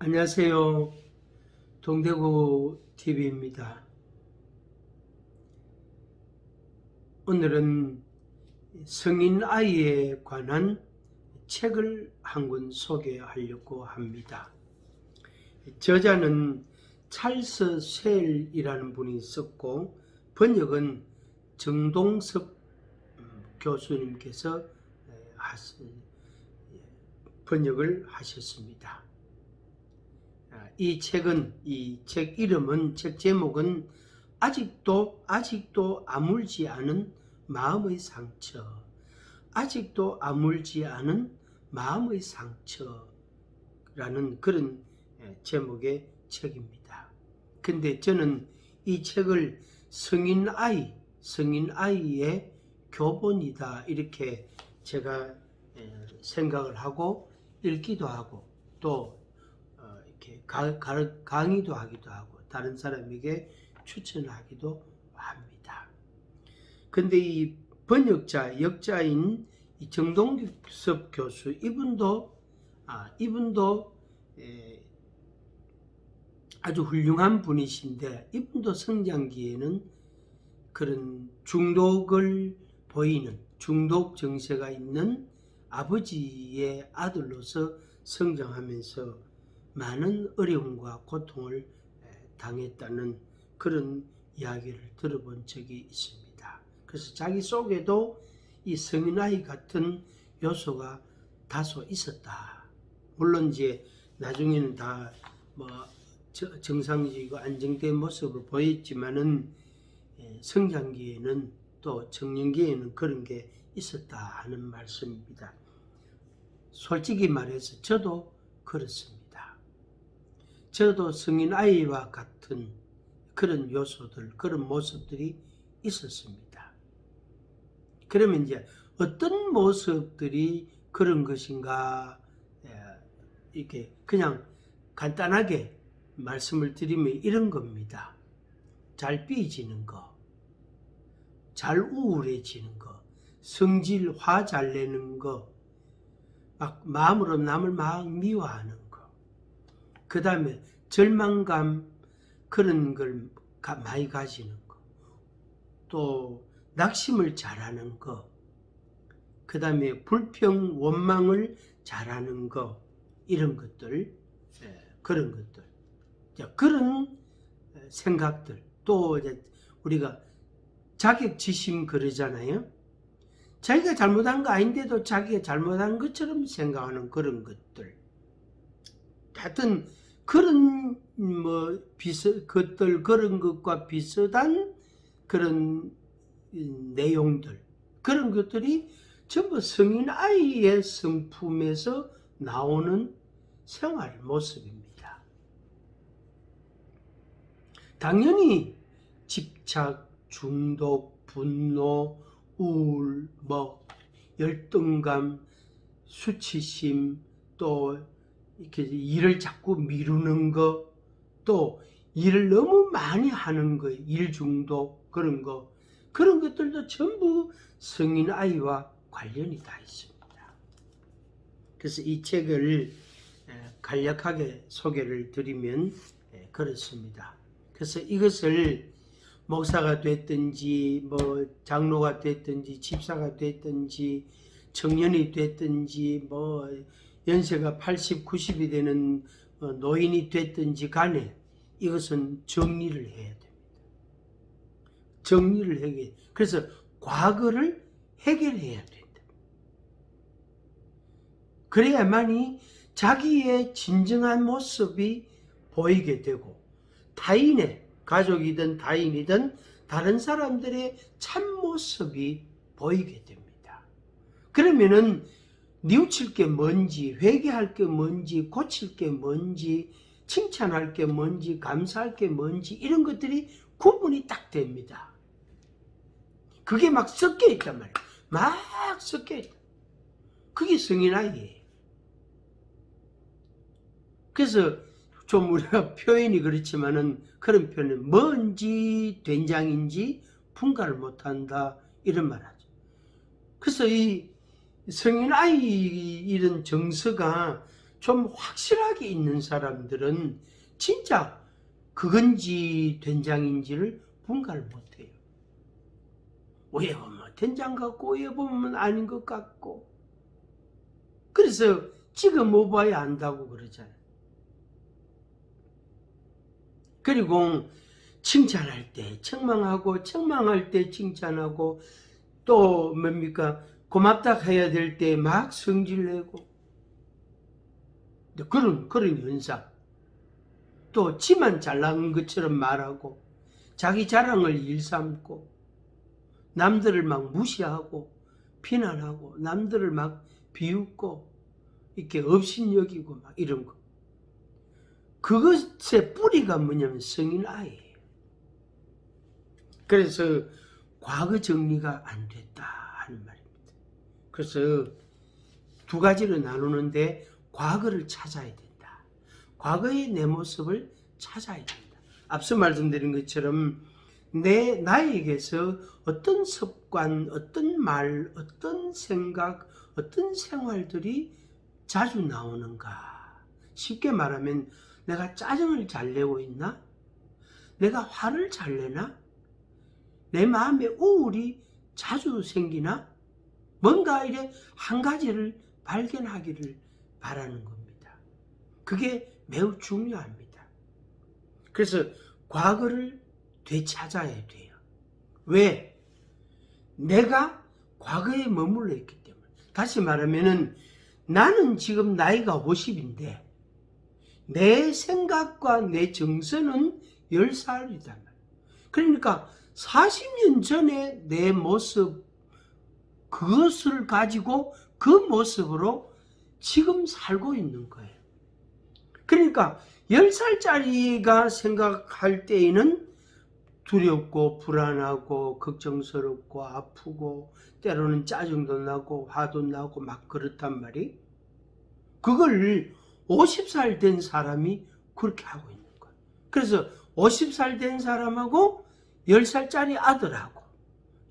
안녕하세요. 동대구 TV입니다. 오늘은 성인 아이에 관한 책을 한 권 소개하려고 합니다. 저자는 찰스 쉘이라는 분이 썼고 번역은 정동섭 교수님께서 번역을 하셨습니다. 이 책 이름은, 책 제목은 아직도 아물지 않은 마음의 상처. 아직도 아물지 않은 마음의 상처라는 그런 제목의 책입니다. 근데 저는 이 책을 성인 아이의 교본이다 이렇게 제가 생각을 하고 읽기도 하고 또 강의도 하기도 하고 다른 사람에게 추천하기도 합니다. 근데 이 번역자, 역자인 정동섭 교수 이분도 아주 훌륭한 분이신데 이분도 성장기에는 그런 중독을 보이는 중독 증세가 있는 아버지의 아들로서 성장하면서 많은 어려움과 고통을 당했다는 그런 이야기를 들어본 적이 있습니다. 그래서 자기 속에도 이 성인아이 같은 요소가 다소 있었다. 물론 이제 나중에는 다 정상적이고 안정된 모습을 보였지만은 성장기에는 또 청년기에는 그런 게 있었다 하는 말씀입니다. 솔직히 말해서 저도 그렇습니다. 저도 성인 아이와 같은 그런 요소들, 그런 모습들이 있었습니다. 그러면 이제 어떤 모습들이 그런 것인가, 이렇게 그냥 간단하게 말씀을 드리면 이런 겁니다. 잘 삐지는 거, 잘 우울해지는 거, 성질 화 잘 내는 거, 막 마음으로 남을 막 미워하는 거, 그 다음에 절망감 그런 걸 많이 가지는 거, 또 낙심을 잘하는 거, 그 다음에 불평 원망을 잘하는 거, 이런 것들, 그런 것들, 그런 생각들, 또 우리가 자격지심 그러잖아요. 자기가 잘못한 거 아닌데도 자기가 잘못한 것처럼 생각하는 그런 것들. 하여튼 그런 그런 것과 비슷한 그런 내용들, 그런 것들이 전부 성인 아이의 성품에서 나오는 생활 모습입니다. 당연히 집착, 중독, 분노, 우울, 열등감, 수치심, 또 이렇게 일을 자꾸 미루는 거, 또 일을 너무 많이 하는 거, 일 중독 그런 것들도 전부 성인 아이와 관련이 다 있습니다. 그래서 이 책을 간략하게 소개를 드리면 그렇습니다. 그래서 이것을 목사가 됐든지 장로가 됐든지 집사가 됐든지 청년이 됐든지 연세가 80, 90이 되는 노인이 됐든지 간에 이것은 정리를 해야 됩니다. 정리를 해야 돼. 그래서 과거를 해결해야 된다. 그래야만이 자기의 진정한 모습이 보이게 되고 타인의 가족이든 타인이든 다른 사람들의 참모습이 보이게 됩니다. 그러면은 뉘우칠 게 뭔지, 회개할 게 뭔지, 고칠 게 뭔지, 칭찬할 게 뭔지, 감사할 게 뭔지 이런 것들이 구분이 딱 됩니다. 그게 막 섞여 있단 말이에요. 막 섞여 있다. 그게 성인 아이예요. 그래서 좀 우리가 표현이 그렇지만은 그런 표현은 뭔지 된장인지 분간을 못한다 이런 말 하죠. 그래서 이 성인 아이 이런 정서가 좀 확실하게 있는 사람들은 진짜 그건지 된장인지를 분간을 못해요. 오해 보면 된장 같고 오해 보면 아닌 것 같고, 그래서 찍어 먹어봐야 안다고 그러잖아요. 그리고 칭찬할 때 책망하고 책망할 때 칭찬하고, 또 뭡니까 고맙다 해야 될 때 막 성질내고, 그런 현상. 또 지만 잘난 것처럼 말하고 자기 자랑을 일삼고 남들을 막 무시하고 비난하고 남들을 막 비웃고 이렇게 업신여기고 막 이런 거. 그것의 뿌리가 뭐냐면 성인 아이예요. 그래서 과거 정리가 안 됐다 하는 말입니다. 그래서 두 가지로 나누는데, 과거를 찾아야 된다. 과거의 내 모습을 찾아야 된다. 앞서 말씀드린 것처럼 나에게서 어떤 습관, 어떤 말, 어떤 생각, 어떤 생활들이 자주 나오는가. 쉽게 말하면 내가 짜증을 잘 내고 있나? 내가 화를 잘 내나? 내 마음에 우울이 자주 생기나? 뭔가 이래 한 가지를 발견하기를 바라는 겁니다. 그게 매우 중요합니다. 그래서 과거를 되찾아야 돼요. 왜? 내가 과거에 머물러 있기 때문에. 다시 말하면은 나는 지금 나이가 50인데 내 생각과 내 정서는 10살이단 말이에요. 그러니까 40년 전에 내 모습, 그것을 가지고 그 모습으로 지금 살고 있는 거예요. 그러니까 10살짜리가 생각할 때에는 두렵고 불안하고 걱정스럽고 아프고 때로는 짜증도 나고 화도 나고 막 그렇단 말이. 그걸 50살 된 사람이 그렇게 하고 있는 거예요. 그래서 50살 된 사람하고 10살짜리 아들하고,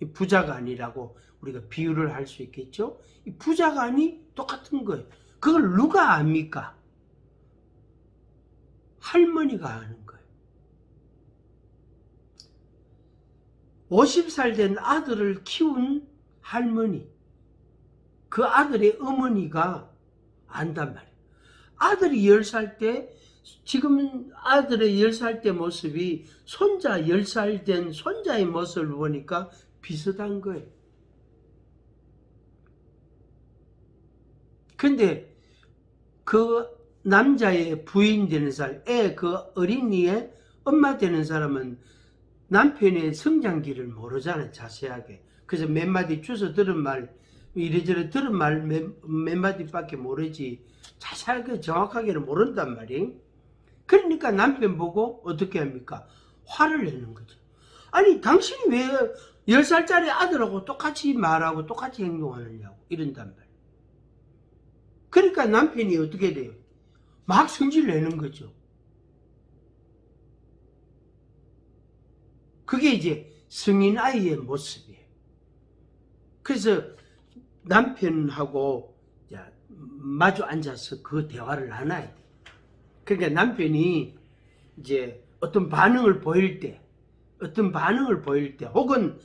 이 부자간이라고 우리가 비유를 할 수 있겠죠. 이 부자간이 똑같은 거예요. 그걸 누가 압니까? 할머니가 아는 거예요. 50살 된 아들을 키운 할머니, 그 아들의 어머니가 안단 말이에요. 아들이 10살 때, 지금 아들의 10살 때 모습이 손자 10살 된 손자의 모습을 보니까 비슷한 거예요. 근데 그 남자의 부인 되는 사람, 그 어린이의 엄마 되는 사람은 남편의 성장기를 모르잖아요, 자세하게. 그래서 몇 마디 주워 들은 말, 이래저래 들은 말 몇 마디밖에 모르지 자세하게 정확하게는 모른단 말이에요. 그러니까 남편 보고 어떻게 합니까? 화를 내는 거죠. 아니 당신이 왜 10살짜리 아들하고 똑같이 말하고 똑같이 행동하느냐고 이런단 말이에요. 그러니까 남편이 어떻게 돼요? 막 성질 내는 거죠. 그게 이제 성인 아이의 모습이에요. 그래서 남편하고 마주 앉아서 그 대화를 나눠야 돼요. 그러니까 남편이 이제 어떤 반응을 보일 때, 혹은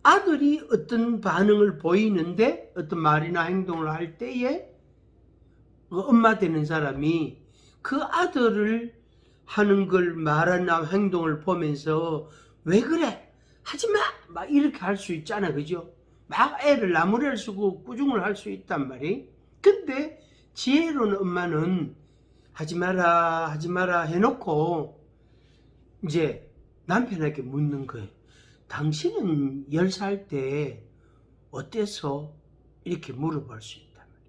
아들이 어떤 반응을 보이는데 어떤 말이나 행동을 할 때에 엄마 되는 사람이 그 아들을 하는 걸, 말하나 행동을 보면서 왜 그래? 하지마! 막 이렇게 할 수 있잖아, 그죠? 막 애를 나무랄 쓰고 꾸중을 할 수 있단 말이. 근데 지혜로운 엄마는 하지 마라 해놓고 이제 남편에게 묻는 거예요. 당신은 10살 때 어때서? 이렇게 물어볼 수 있단 말이에요.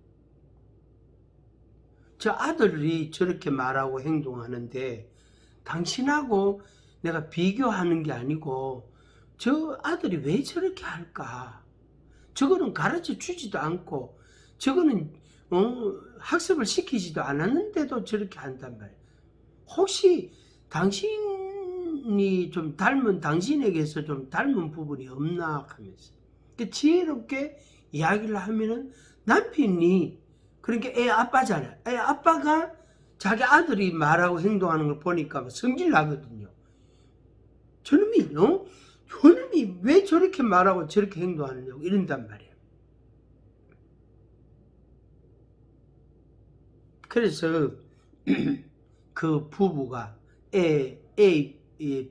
저 아들이 저렇게 말하고 행동하는데 당신하고 내가 비교하는 게 아니고 저 아들이 왜 저렇게 할까? 저거는 가르쳐 주지도 않고 저거는 학습을 시키지도 않았는데도 저렇게 한단 말이에요. 혹시 당신이 좀 닮은, 당신에게서 좀 닮은 부분이 없나 하면서 지혜롭게 이야기를 하면은 남편이 그러니까 애 아빠잖아요. 애 아빠가 자기 아들이 말하고 행동하는 걸 보니까 성질 나거든요. 저놈이 왜 저렇게 말하고 저렇게 행동하느냐고 이런단 말이에요. 그래서 그 부부가 애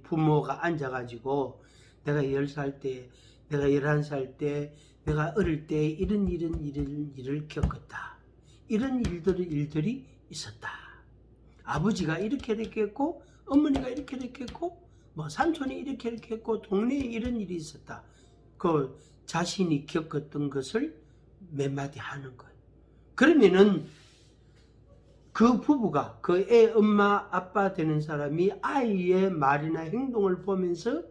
부모가 앉아가지고 내가 10살 때, 내가 11살 때, 내가 어릴 때 이런 일을 겪었다. 이런 일들이 있었다. 아버지가 이렇게 했고, 어머니가 이렇게 했고, 뭐 삼촌이 이렇게 했고, 동네에 이런 일이 있었다. 그 자신이 겪었던 것을 몇 마디 하는 거예요. 그러면은 그 부부가 그 애 엄마 아빠 되는 사람이 아이의 말이나 행동을 보면서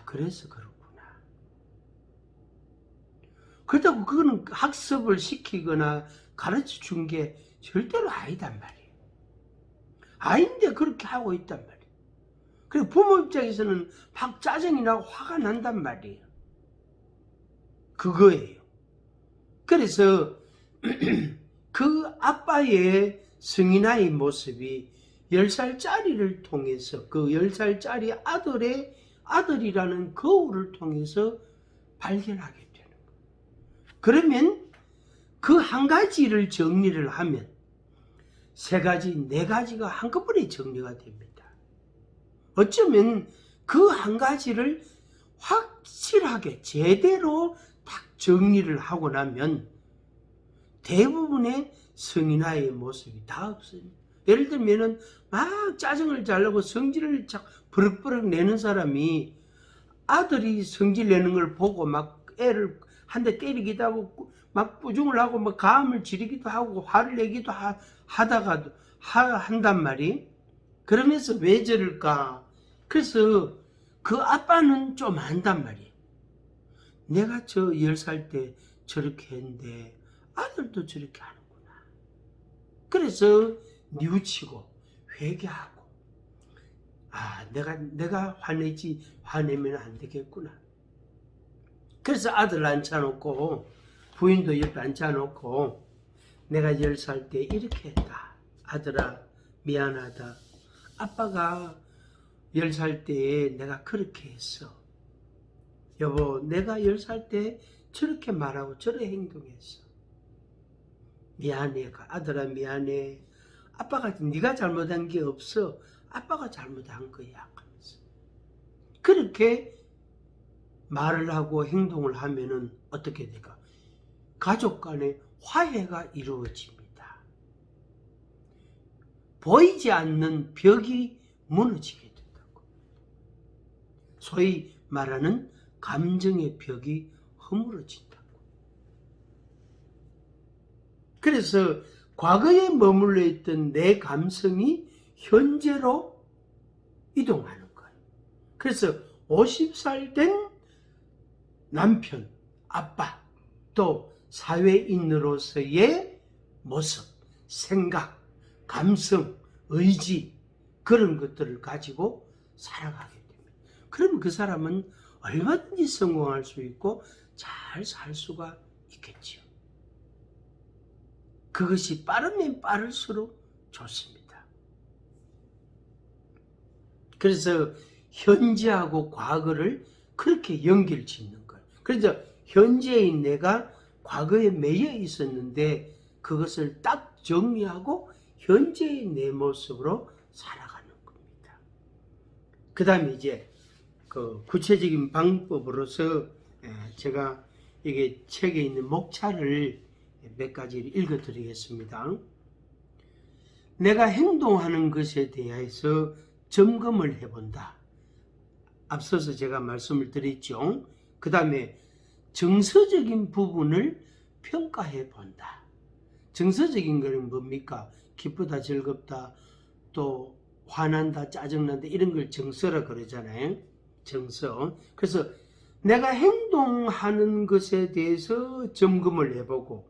그래서 그렇구나. 그렇다고 그거는 학습을 시키거나 가르쳐 준 게 절대로 아니단 말이에요. 아닌데 그렇게 하고 있단 말이에요. 그리고 부모 입장에서는 막 짜증이 나고 화가 난단 말이에요. 그거예요. 그래서 그 아빠의 성인아이 모습이 10살짜리를 통해서 그 10살짜리 아들이라는 거울을 통해서 발견하게 되는 거예요. 그러면 그 한 가지를 정리를 하면 세 가지, 네 가지가 한꺼번에 정리가 됩니다. 어쩌면 그 한 가지를 확실하게 제대로 딱 정리를 하고 나면 대부분의 성인아이의 모습이 다 없어요. 예를 들면은 막 짜증을 잘 내고 성질을 버럭버럭 내는 사람이 아들이 성질 내는 걸 보고 막 애를 한 대 때리기도 하고 막 부중을 하고 막 가음을 지르기도 하고 화를 내기도 하다가 한단 말이. 그러면서 왜 저럴까? 그래서 그 아빠는 좀 안단 말이에요. 내가 저 10살 때 저렇게 했는데 아들도 저렇게 하는구나. 그래서 뉘우치고 회개하고 내가 화내면 안 되겠구나. 그래서 아들 앉혀놓고 부인도 옆에 앉혀놓고 내가 10살 때 이렇게 했다. 아들아 미안하다. 아빠가 10살 때에 내가 그렇게 했어. 여보 내가 10살 때 저렇게 말하고 저렇게 행동했어. 미안해. 아들아 미안해. 아빠가 네가 잘못한 게 없어. 아빠가 잘못한 거야. 하면서. 그렇게 말을 하고 행동을 하면은 어떻게 될까? 가족 간에 화해가 이루어집니다. 보이지 않는 벽이 무너지게 된다고. 소위 말하는 감정의 벽이 허물어진다고. 그래서 과거에 머물러 있던 내 감성이 현재로 이동하는 거예요. 그래서 50살 된 남편, 아빠, 또 사회인으로서의 모습, 생각, 감성, 의지 그런 것들을 가지고 살아가게 됩니다. 그러면 그 사람은 얼마든지 성공할 수 있고 잘 살 수가 있겠지요. 그것이 빠르면 빠를수록 좋습니다. 그래서 현재하고 과거를 그렇게 연결 짓는 거예요. 그래서 현재인 내가 과거에 매여 있었는데 그것을 딱 정리하고 현재의 내 모습으로 살아가는 겁니다. 그 다음에 이제 그 구체적인 방법으로서 제가 이게 책에 있는 목차를 몇 가지를 읽어 드리겠습니다. 내가 행동하는 것에 대해서 점검을 해본다. 앞서서 제가 말씀을 드렸죠. 그 다음에 정서적인 부분을 평가해 본다. 정서적인 것은 뭡니까? 기쁘다, 즐겁다, 또 화난다, 짜증난다 이런 걸 정서라 그러잖아요. 정서. 그래서 내가 행동하는 것에 대해서 점검을 해보고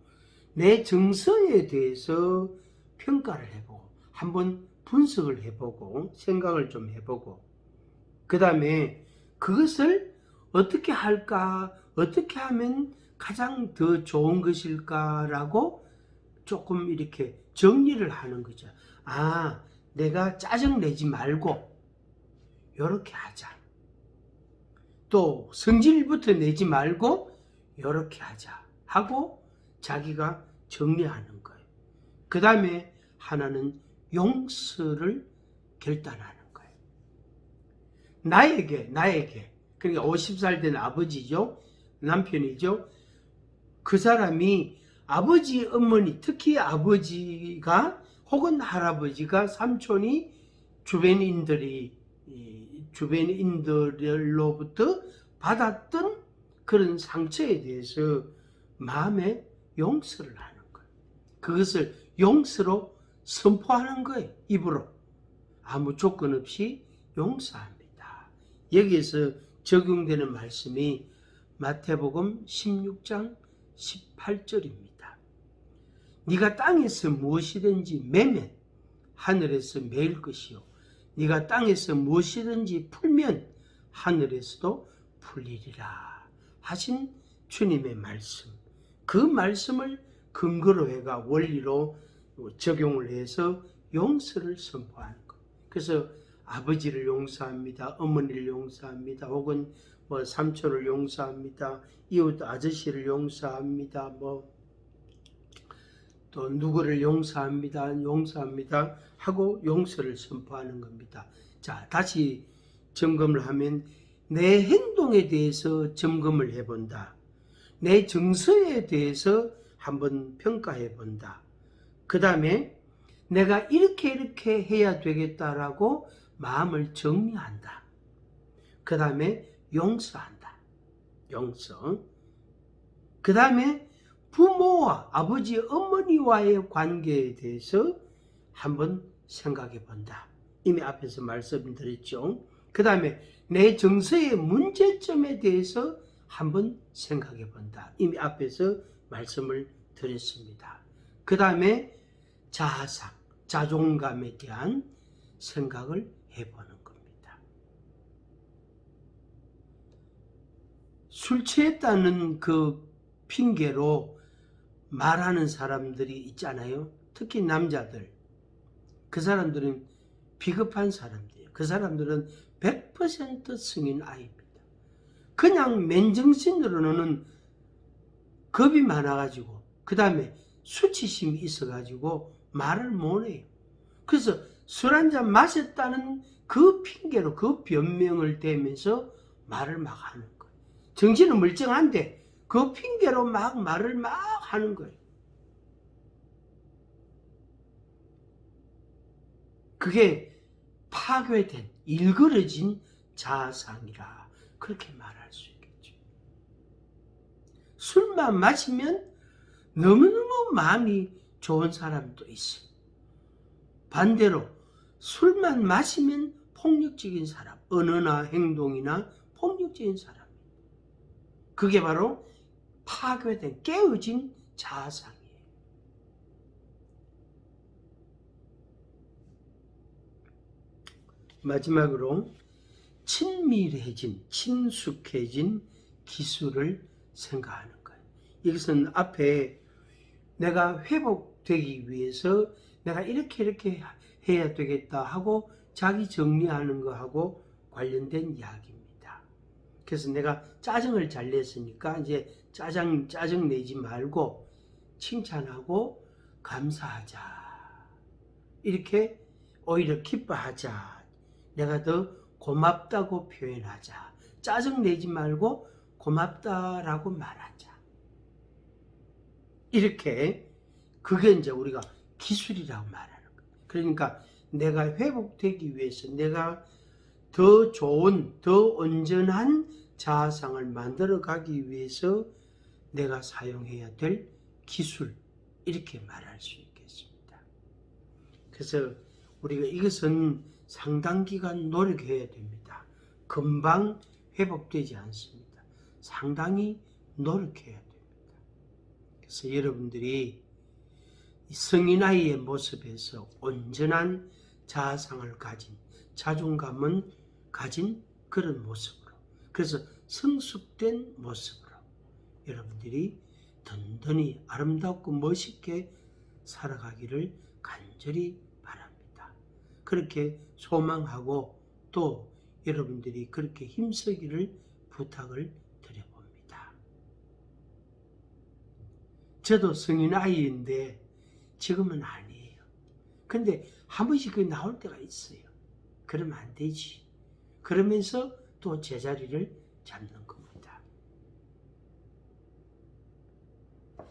내 정서에 대해서 평가를 해보고 한번 분석을 해보고 생각을 좀 해보고 그 다음에 그것을 어떻게 할까? 어떻게 하면 가장 더 좋은 것일까라고 조금 이렇게 정리를 하는 거죠. 아, 내가 짜증내지 말고 요렇게 하자. 또 성질부터 내지 말고 요렇게 하자 하고 자기가 정리하는 거예요. 그 다음에 하나는 용서를 결단하는 거예요. 나에게 그러니까 50살 된 아버지죠. 남편이죠. 그 사람이 아버지, 어머니, 특히 아버지가 혹은 할아버지가, 삼촌이 주변인들로부터 받았던 그런 상처에 대해서 마음에 용서를 하는 거예요. 그것을 용서로 선포하는 거예요. 입으로. 아무 조건 없이 용서합니다. 여기에서 적용되는 말씀이 마태복음 16장 18절입니다. 네가 땅에서 무엇이든지 매면 하늘에서 매일 것이요 네가 땅에서 무엇이든지 풀면 하늘에서도 풀리리라 하신 주님의 말씀. 그 말씀을 근거로 해가 원리로 적용을 해서 용서를 선포하는 것. 그래서 아버지를 용서합니다. 어머니를 용서합니다. 혹은 삼촌을 용서합니다. 이웃 아저씨를 용서합니다. 또 누구를 용서합니다 하고 용서를 선포하는 겁니다. 자, 다시 점검을 하면 내 행동에 대해서 점검을 해본다. 내 정서에 대해서 한번 평가해 본다. 그 다음에 내가 이렇게 해야 되겠다라고 마음을 정리한다. 그 다음에 용서한다. 용서. 그 다음에 부모와 아버지, 어머니와의 관계에 대해서 한번 생각해 본다. 이미 앞에서 말씀드렸죠. 그 다음에 내 정서의 문제점에 대해서 한번 생각해 본다. 이미 앞에서 말씀을 드렸습니다. 그 다음에 자아상, 자존감에 대한 생각을 해보는 겁니다. 술 취했다는 그 핑계로 말하는 사람들이 있잖아요. 특히 남자들. 그 사람들은 비겁한 사람들이에요. 그 사람들은 100% 성인 아이입니다. 그냥 맨정신으로는 겁이 많아가지고 그 다음에 수치심이 있어가지고 말을 못해요. 그래서 술 한잔 마셨다는 그 핑계로 그 변명을 대면서 말을 막 하는 거예요. 정신은 멀쩡한데 그 핑계로 막 말을 막 하는 거예요. 그게 파괴된, 일그러진 자아상이라 그렇게 말할 수 있겠죠. 술만 마시면 너무너무 마음이 좋은 사람도 있어. 반대로 술만 마시면 폭력적인 사람, 언어나 행동이나 폭력적인 사람. 그게 바로 파괴된, 깨어진 자아상이에요. 마지막으로 친밀해진, 친숙해진 기술을 생각하는 거예요. 이것은 앞에 내가 회복되기 위해서 내가 이렇게 해야 되겠다 하고 자기 정리하는 거하고 관련된 이야기입니다. 그래서 내가 짜증을 잘 냈으니까 이제 짜증 내지 말고 칭찬하고 감사하자. 이렇게 오히려 기뻐하자. 내가 더 고맙다고 표현하자. 짜증 내지 말고 고맙다라고 말하자. 이렇게 그게 이제 우리가 기술이라고 말하는 거예요. 그러니까 내가 회복되기 위해서 내가 더 좋은, 더 온전한 자아상을 만들어 가기 위해서 내가 사용해야 될 기술, 이렇게 말할 수 있겠습니다. 그래서 우리가 이것은 상당 기간 노력해야 됩니다. 금방 회복되지 않습니다. 상당히 노력해야 됩니다. 그래서 여러분들이 성인아이의 모습에서 온전한 자아상을 가진, 자존감은 가진 그런 모습으로, 그래서 성숙된 모습으로 여러분들이 든든히 아름답고 멋있게 살아가기를 간절히 바랍니다. 그렇게 소망하고 또 여러분들이 그렇게 힘쓰기를 부탁을 드려봅니다. 저도 성인 아이인데 지금은 아니에요. 근데 한 번씩 그 나올 때가 있어요. 그러면 안 되지. 그러면서 또 제자리를 잡는 겁니다.